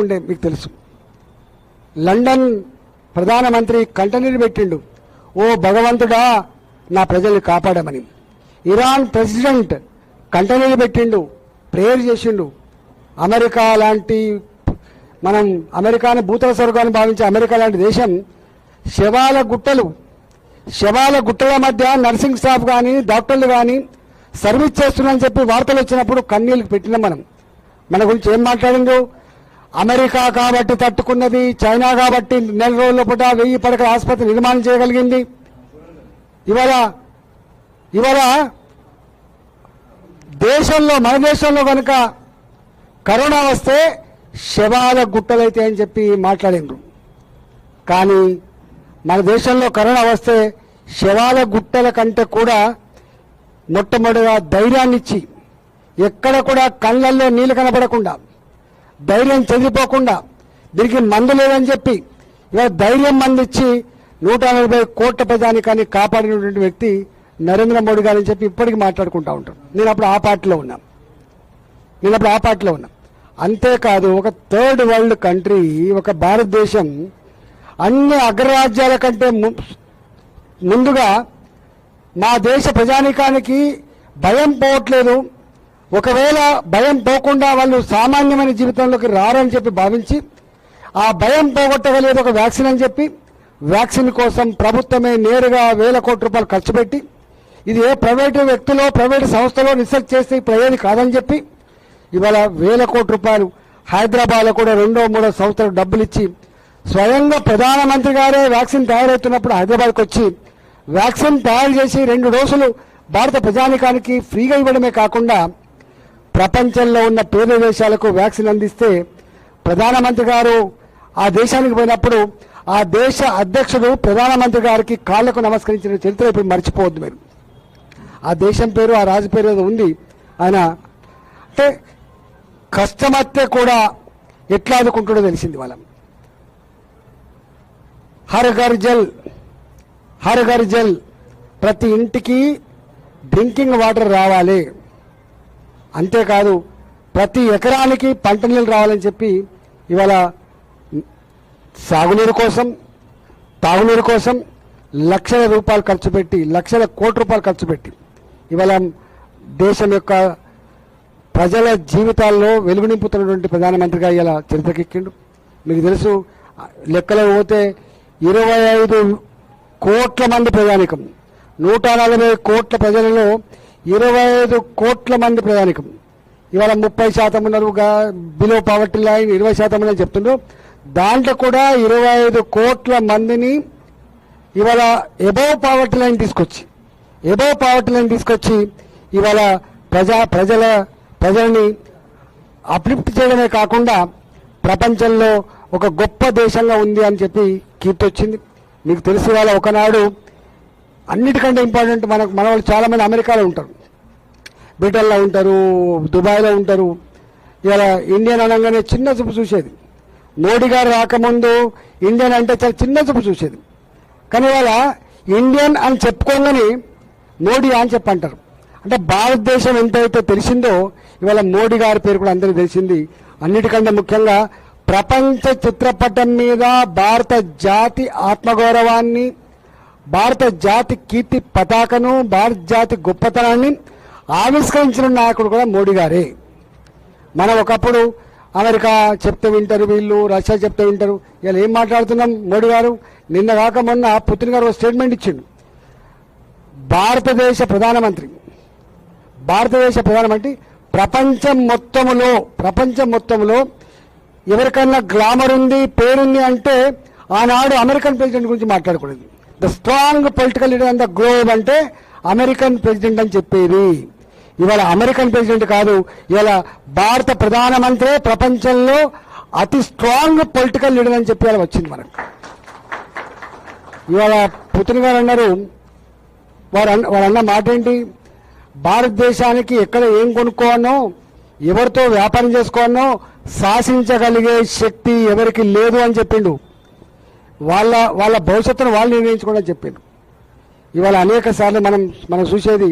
ఉండే మీకు తెలుసు. లండన్ ప్రధానమంత్రి కంటనీరు పెట్టిండు, ఓ భగవంతుడా నా ప్రజల్ని కాపాడమని. ఇరాన్ ప్రెసిడెంట్ కంటనీరు పెట్టిండు, ప్రేయర్ చేసిండు. అమెరికా లాంటి మనం అమెరికాని భూతల స్వర్గాన్ని భావించే అమెరికా లాంటి దేశం శవాల గుట్టల మధ్య నర్సింగ్ స్టాఫ్ కానీ డాక్టర్లు కానీ సర్వీస్ చేస్తున్నారని చెప్పి వార్తలు వచ్చినప్పుడు కన్నీళ్ళకి పెట్టినాం. మన గురించి ఏం మాట్లాడిందో, అమెరికా కాబట్టి తట్టుకున్నది, చైనా కాబట్టి నెల రోజుల పూట 1000 పడకల ఆసుపత్రి నిర్మాణం చేయగలిగింది. ఇవాళ దేశంలో మన దేశంలో కనుక కరోనా వస్తే శవాల గుట్టలైతే అని చెప్పి మాట్లాడిండ్రు. కానీ మన దేశంలో కరోనా వస్తే శవాల గుట్టల కంటే కూడా మొట్టమొదటిగా ధైర్యాన్ని ఇచ్చి, ఎక్కడ కూడా కళ్ళల్లో నీళ్లు కనపడకుండా, ధైర్యం చెదిరిపోకుండా, దీనికి మందు లేదని చెప్పి ఇవాళ ధైర్యం మందిచ్చి 140 కోట్ల ప్రజానికాన్ని కాపాడినటువంటి వ్యక్తి నరేంద్ర మోడీ గారు అని చెప్పి ఇప్పటికీ మాట్లాడుకుంటూ ఉంటాం. నేను అప్పుడు ఆ పార్టీలో ఉన్నా. అంతేకాదు, ఒక థర్డ్ వరల్డ్ కంట్రీ, ఒక భారతదేశం అన్ని అగ్రరాజ్యాల కంటే ముందుగా మా దేశ ప్రజానికానికి భయం పోవట్లేదు, ఒకవేళ భయం పోకుండా వాళ్ళు సామాన్యమైన జీవితంలోకి రారని చెప్పి భావించి ఆ భయం పోగొట్టగలేదు ఒక వ్యాక్సిన్ అని చెప్పి, వ్యాక్సిన్ కోసం ప్రభుత్వమే నేరుగా 1000 కోట్ల రూపాయలు ఖర్చు పెట్టి, ఇది ఏ ప్రైవేటు వ్యక్తులో ప్రైవేటు సంస్థలో రీసెర్చ్ చేస్తే ప్రయోజనం కాదని చెప్పి ఇవాళ 1000 కోట్ల రూపాయలు హైదరాబాద్లో కూడా 2వ 3వ సంస్థలకు డబ్బులు ఇచ్చి, స్వయంగా ప్రధానమంత్రి గారే వ్యాక్సిన్ తయారవుతున్నప్పుడు హైదరాబాద్కి వచ్చి వ్యాక్సిన్ తయారు చేసి 2 డోసులు భారత ప్రజానికానికి ఫ్రీగా ఇవ్వడమే కాకుండా ప్రపంచంలో ఉన్న పేద దేశాలకు వ్యాక్సిన్ అందిస్తే, ప్రధానమంత్రి గారు ఆ దేశానికి పోయినప్పుడు ఆ దేశ అధ్యక్షుడు ప్రధానమంత్రి గారికి కాళ్లకు నమస్కరించిన చరిత్ర ఇప్పుడు మర్చిపోవద్దు మీరు. ఆ దేశం పేరు, ఆ రాజు పేరు ఏదో ఉంది. ఆయన అంటే కష్టమత్తే కూడా ఎట్లా ఆదుకుంటాడో తెలిసింది వాళ్ళ. హర్ ఘర్ జల్, ప్రతి ఇంటికి డ్రింకింగ్ వాటర్ రావాలి, అంతేకాదు ప్రతి ఎకరానికి పంట నీళ్ళు రావాలని చెప్పి ఇవాళ సాగునీరు కోసం, తాగునీరు కోసం లక్షల రూపాయలు ఖర్చు పెట్టి, లక్షల కోట్ల రూపాయలు ఖర్చు పెట్టి ఇవాళ దేశం యొక్క ప్రజల జీవితాల్లో వెలుగు నింపుతున్నటువంటి ప్రధానమంత్రిగా ఇలా చరిత్రకెక్కిండు. మీకు తెలుసు, లెక్కలో పోతే 25 కోట్ల మంది ప్రజానికం, 140 కోట్ల ప్రజలలో 25 కోట్ల మంది ప్రజానికం ఇవాళ 30% ఉన్నారు, బిలో పావర్టీ లైన్ 20% అని చెప్తున్నారు. దాంట్లో కూడా 25 కోట్ల మందిని ఇవాళ ఎబోవ్ పావర్టీ లైన్ తీసుకొచ్చి ఇవాళ ప్రజల్ని అప్లిఫ్ట్ చేయడమే కాకుండా ప్రపంచంలో ఒక గొప్ప దేశంగా ఉంది అని చెప్పి కీర్తి వచ్చింది. మీకు తెలిసి వాళ్ళ ఒకనాడు అన్నిటికంటే ఇంపార్టెంట్ మన వాళ్ళు చాలామంది అమెరికాలో ఉంటారు, బ్రిటన్లో ఉంటారు, దుబాయ్లో ఉంటారు. ఇలా ఇండియన్ అనగానే చిన్న చూపు చూసేది. మోడీ గారు రాకముందు ఇండియన్ అంటే చాలా చిన్న చూపు చూసేది. కానీ ఇవాళ ఇండియన్ అని చెప్పుకోగానే మోడీ అని చెప్పంటారు. అంటే భారతదేశం ఎంతైతే తెలిసిందో ఇవాళ మోడీ గారి పేరు కూడా అందరికీ తెలిసింది. అన్నిటికంటే ముఖ్యంగా ప్రపంచ చిత్రపటం మీద భారత జాతి ఆత్మగౌరవాన్ని, భారత జాతి కీర్తి పతాకను, భారత జాతి గొప్పతనాన్ని ఆవిష్కరించిన నాయకుడు కూడా మోడీ గారే. మనం ఒకప్పుడు అమెరికా చెప్తే వింటారు వీళ్ళు, రష్యా చెప్తే వింటారు. ఇలా ఏం మాట్లాడుతున్నాం? మోడీ గారు నిన్న కాక మొన్న పుతిన్ గారు ఒక స్టేట్మెంట్ ఇచ్చిండు. భారతదేశ ప్రధానమంత్రి ప్రపంచం మొత్తంలో ఎవరికన్నా గ్లామర్ ఉంది, పేరుంది అంటే ఆనాడు అమెరికన్ ప్రెసిడెంట్ గురించి మాట్లాడకూడదు. The strong political leader on the globe అంటే అమెరికన్ ప్రెసిడెంట్ అని చెప్పేది. ఇవాళ అమెరికన్ ప్రెసిడెంట్ కాదు, ఇవాళ భారత ప్రధానమంత్రి ప్రపంచంలో అతి స్ట్రాంగ్ పొలిటికల్ లీడర్ అని చెప్పి వచ్చింది మనకు. ఇవాళ పుతిన్ గారు అన్నారు, వారు అన్న మాట ఏంటి? భారతదేశానికి ఎక్కడ ఏం కొనుక్కోవాలనో, ఎవరితో వ్యాపారం చేసుకోవాలనో శాసించగలిగే శక్తి ఎవరికి లేదు అని చెప్పిండు. వాళ్ళ భవిష్యత్తును వాళ్ళు నిర్ణయించుకోవడం చెప్పిండు. ఇవాళ అనేక సార్లు మనం చూసేది,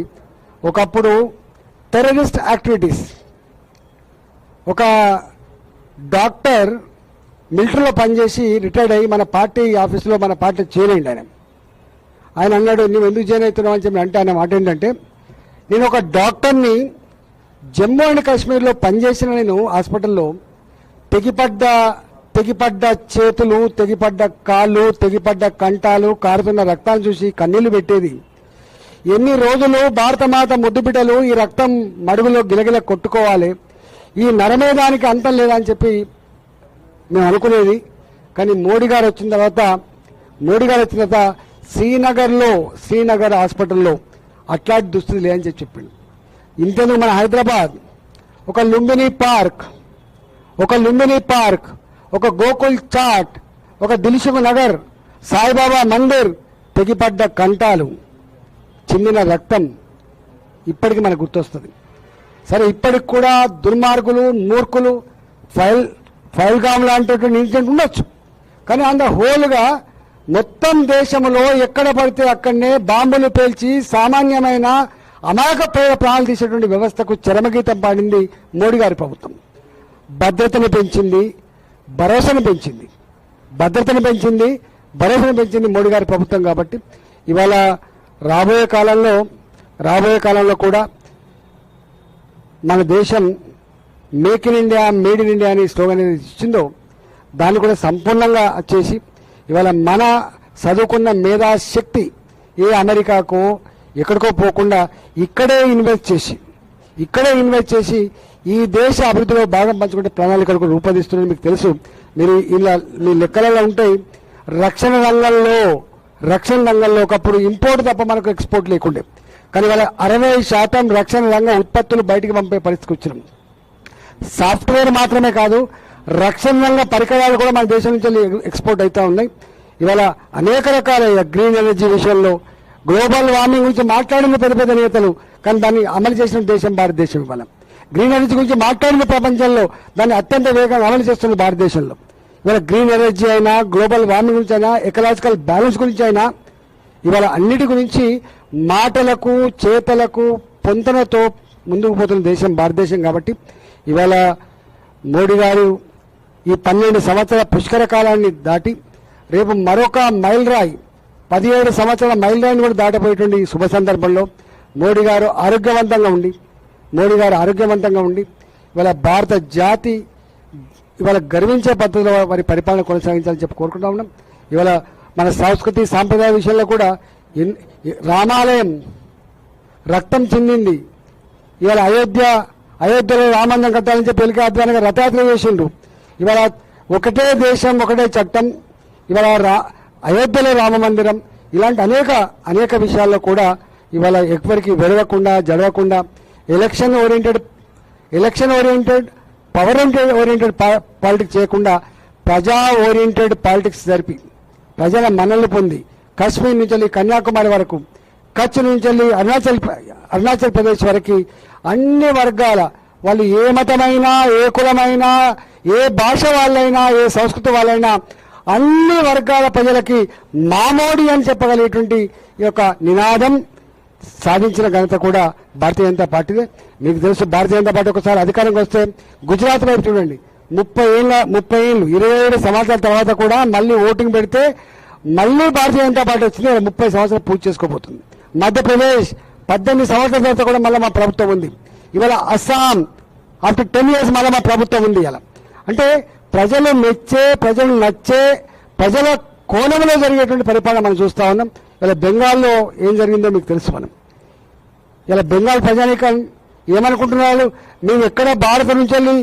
ఒకప్పుడు టెర్రరిస్ట్ యాక్టివిటీస్, ఒక డాక్టర్ మిలిటరీలో పనిచేసి రిటైర్డ్ అయ్యి మన పార్టీ ఆఫీసులో మన పార్టీ చేరేయండి ఆయన అన్నాడు, నువ్వు ఎందుకు జాయిన్ అవుతున్నావు అని చెప్పి అంటే ఆయన మాట ఏంటంటే, నేను ఒక డాక్టర్ని జమ్మూ అండ్ కాశ్మీర్లో పనిచేసిన నేను హాస్పిటల్లో తెగిపడ్డ చేతులు, తెగిపడ్డ కాళ్ళు, తెగిపడ్డ కంఠాలు, కారుతున్న రక్తాన్ని చూసి కన్నీళ్లు పెట్టేది. ఎన్ని రోజులు భారతమాత ముద్దుబిడ్డలు ఈ రక్తం మడుగులో గిలగిల కొట్టుకోవాలి, ఈ నరమేదానికి అంతం లేదా అని చెప్పి మేము అనుకునేది. కానీ మోడీ గారు వచ్చిన తర్వాత శ్రీనగర్ హాస్పిటల్లో అట్లాంటి దుస్థితి లేదని చెప్పిండు. ఇంతేందుకు మన హైదరాబాద్ ఒక లుంబిని పార్క్, ఒక గోకుల్ చాట్, ఒక దిల్సుఖ్ నగర్, సాయిబాబా మందిర్, తెగిపడ్డ కంఠాలు, చిమ్మిన రక్తం ఇప్పటికి మనకు గుర్తొస్తుంది. సరే, ఇప్పటికి కూడా దుర్మార్గులు, మూర్ఖులు, ఫైల్గామ్ లాంటి ఇన్సిడెంట్ ఉండొచ్చు. కానీ అంత హోల్గా మొత్తం దేశంలో ఎక్కడ పడితే అక్కడనే బాంబులు పేల్చి సామాన్యమైన అమాయక ప్రాణాలు తీసేటువంటి వ్యవస్థకు చరమగీతం పాడింది మోడీ గారి ప్రభుత్వం. భద్రతను పెంచింది, భరోసాను పెంచింది మోడీ గారి ప్రభుత్వం. కాబట్టి ఇవాళ రాబోయే కాలంలో కూడా మన దేశం make in India, made in India అని స్లోగన్ ఏది ఇచ్చిందో దాన్ని కూడా సంపూర్ణంగా చేసి ఇవాళ మన చదువుకున్న మేధాశక్తి ఏ అమెరికాకో ఎక్కడికో పోకుండా ఇక్కడే ఇన్వెస్ట్ చేసి ఈ దేశ అభివృద్ధిలో భాగం పంచుకుంటే ప్రణాళికలకు రూపొందిస్తున్నది మీకు తెలుసు. మీరు ఇలా మీ లెక్కలలో ఉంటాయి. రక్షణ రంగంలో ఒకప్పుడు ఇంపోర్ట్ తప్ప మనకు ఎక్స్పోర్ట్ లేకుండే. కానీ వాళ్ళ 60% రక్షణ రంగ ఉత్పత్తులు బయటికి పంపే పరిస్థితికి వచ్చినాం. సాఫ్ట్వేర్ మాత్రమే కాదు, రక్షణ రంగ పరికరాలు కూడా మన దేశం నుంచి ఎక్స్పోర్ట్ అవుతూ ఉన్నాయి. ఇవాళ అనేక రకాల గ్రీన్ ఎనర్జీ విషయంలో, గ్లోబల్ వార్మింగ్ గురించి మాట్లాడిన పెద్ద నేతలు, కానీ దాన్ని అమలు చేసిన దేశం భారతదేశం. ఇవాళ గ్రీన్ ఎనర్జీ గురించి మాట్లాడిన ప్రపంచంలో దాన్ని అత్యంత వేగంగా అమలు చేస్తున్న భారతదేశంలో. ఇవాళ గ్రీన్ ఎనర్జీ అయినా, గ్లోబల్ వార్మింగ్ గురించి అయినా, ఎకలాజికల్ బ్యాలెన్స్ గురించి అయినా, ఇవాళ అన్నిటి గురించి మాటలకు చేతలకు పొంతనతో ముందుకు పోతున్న దేశం భారతదేశం. కాబట్టి ఇవాళ మోడీ గారు ఈ 12 సంవత్సరాల పుష్కర కాలాన్ని దాటి రేపు మరొక మైల్ రాయి 17 సంవత్సరాల మైల్ రాయిని కూడా దాటపోయేటువంటి ఈ శుభ సందర్భంలో మోడీ గారు ఆరోగ్యవంతంగా ఉండి ఇవాళ భారత జాతి ఇవాళ గర్వించే పద్ధతిలో వారి పరిపాలన కొనసాగించాలని చెప్పి కోరుకుంటా ఉన్నాం. ఇవాళ మన సంస్కృతి సాంప్రదాయ విషయంలో కూడా రామాలయం రక్తం చెందింది. ఇవాళ అయోధ్యలో రామందిరం కట్టాలని చెప్పి పెళ్లికి రథయాత్ర చేసిండు. ఇవాళ ఒకటే దేశం ఒకటే చట్టం, ఇవాళ అయోధ్యలో రామ మందిరం, ఇలాంటి అనేక విషయాల్లో కూడా ఇవాళ ఎవరికి వెరవకుండా జరగకుండా election oriented power oriented politics చేయకుండా ప్రజా ఓరియంటెడ్ పాలిటిక్స్ జరిపి ప్రజల మన్నలు పొంది కాశ్మీర్ నుంచి కన్యాకుమారి వరకు, కచ్ నుంచి అరుణాచల్ ప్రదేశ్ వరకు అన్ని వర్గాల వాళ్ళు ఏ మతమైనా, ఏ కులమైనా, ఏ భాష వాళ్ళైనా, ఏ సంస్కృతి వాళ్ళైనా అన్ని వర్గాల ప్రజలకి మామోడి అని చెప్పగలిగేటువంటి ఈ యొక్క నినాదం సాధించిన ఘనత కూడా భారతీయ జనతా పార్టీదే. మీకు తెలుసు, భారతీయ జనతా పార్టీ ఒకసారి అధికారంకి వస్తే గుజరాత్ వైపు చూడండి, 30 ఏళ్ళు 27 సంవత్సరాల తర్వాత కూడా మళ్ళీ ఓటింగ్ పెడితే మళ్ళీ భారతీయ జనతా పార్టీ వచ్చింది. 30 సంవత్సరాలు పూర్తి చేసుకోబోతుంది. మధ్యప్రదేశ్ 18 సంవత్సరాల తర్వాత కూడా మళ్ళీ మా ప్రభుత్వం ఉంది. ఇవాళ అస్సాం ఆఫ్టర్ 10 years మళ్ళీ మా ప్రభుత్వం ఉంది. ఇలా అంటే ప్రజలు మెచ్చే, ప్రజలు నచ్చే, ప్రజల కోణంలో జరిగేటువంటి పరిపాలన మనం చూస్తూ ఉన్నాం. ఇలా బెంగాల్లో ఏం జరిగిందో మీకు తెలుసు. ఇలా బెంగాల్ ప్రజానీకం ఏమనుకుంటున్నారు, మేము ఎక్కడ భారత నుంచి వెళ్ళి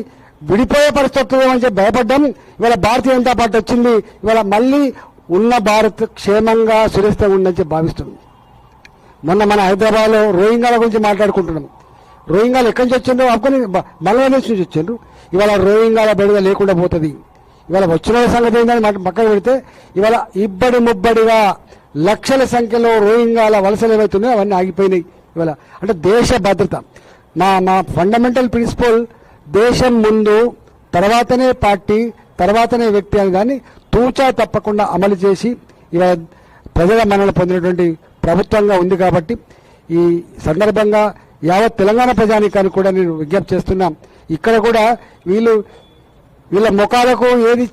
విడిపోయే పరిస్థితి వస్తుందేమని చెప్పి భయపడ్డాం. ఇవాళ భారతీయ జనతా పార్టీ వచ్చింది. ఇవాళ మళ్ళీ ఉన్న భారత్ క్షేమంగా సురక్షితంగా ఉందని చెప్పి భావిస్తుంది. మొన్న మన హైదరాబాద్లో రోహింగ్యాల గురించి మాట్లాడుకుంటున్నాం. రోహింగ్యాలు ఎక్కడి నుంచి వచ్చిండ్రు? బంగ్లాదేశ్ నుంచి వచ్చిండ్రు. ఇవాళ రోహింగ్యాల బెడద లేకుండా పోతుంది. ఇవాళ వచ్చిన సంగతి ఏంటని పక్కన పెడితే ఇవాళ ముబ్బడిగా లక్షల సంఖ్యలో రోహింగ్యాల వలసలు ఏవైతున్నాయో అవన్నీ ఆగిపోయినాయి. ఇవాళ అంటే దేశ భద్రత మా ఫండమెంటల్ ప్రిన్సిపల్ దేశం ముందు, తర్వాతనే పార్టీ, తర్వాతనే వ్యక్తి అని దాన్ని తూచా తప్పకుండా అమలు చేసి ఇవాళ ప్రజల మన్ననలు పొందినటువంటి ప్రభుత్వంగా ఉంది. కాబట్టి ఈ సందర్భంగా యావత్ తెలంగాణ ప్రజానీకానికి కూడా నేను విజ్ఞప్తి చేస్తున్నా, ఇక్కడ కూడా వీళ్ళ ముఖాలకు ఏది